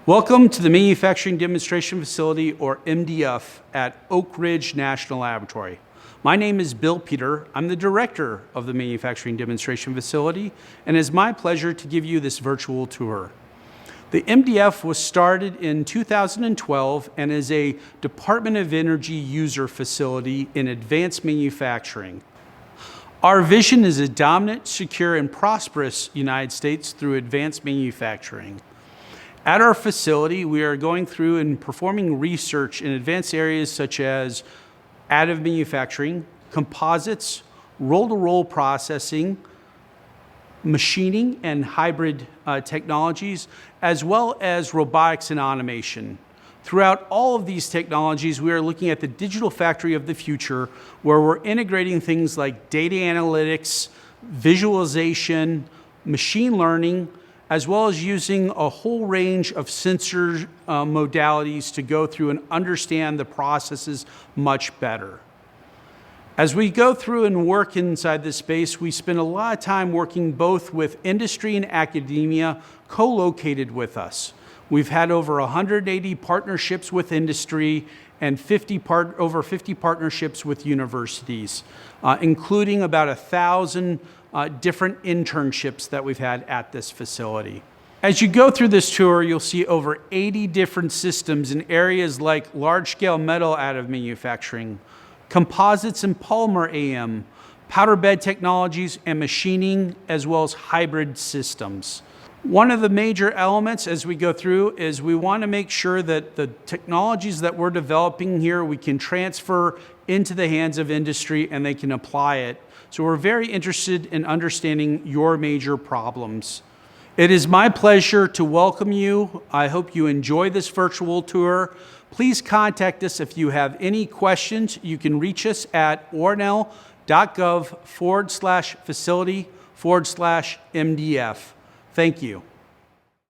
Welcome to the Manufacturing Demonstration Facility, or MDF, at Oak Ridge National Laboratory. My name is Bill Peter. I'm the director of the Manufacturing Demonstration Facility, and it's my pleasure to give you this virtual tour. The MDF was started in 2012 and is a Department of Energy user facility in advanced manufacturing. Our vision is a dominant, secure, and prosperous United States through advanced manufacturing. At our facility, we are going through and performing research in advanced areas such as additive manufacturing, composites, roll-to-roll processing, machining and hybrid technologies, as well as robotics and automation. Throughout all of these technologies, we are looking at the digital factory of the future, where we're integrating things like data analytics, visualization, machine learning, as well as using a whole range of sensor modalities to go through and understand the processes much better. As we go through and work inside this space, we spend a lot of time working both with industry and academia co-located with us. We've had over 180 partnerships with industry and over 50 partnerships with universities, including about 1,000 different internships that we've had at this facility. As you go through this tour, you'll see over 80 different systems in areas like large-scale metal additive manufacturing, composites and polymer AM, powder bed technologies, and machining, as well as hybrid systems. One of the major elements as we go through is we want to make sure that the technologies that we're developing here, we can transfer into the hands of industry and they can apply it. So we're very interested in understanding your major problems. It is my pleasure to welcome you. I hope you enjoy this virtual tour. Please contact us if you have any questions. You can reach us at ornell.gov/facility/MDF. Thank you.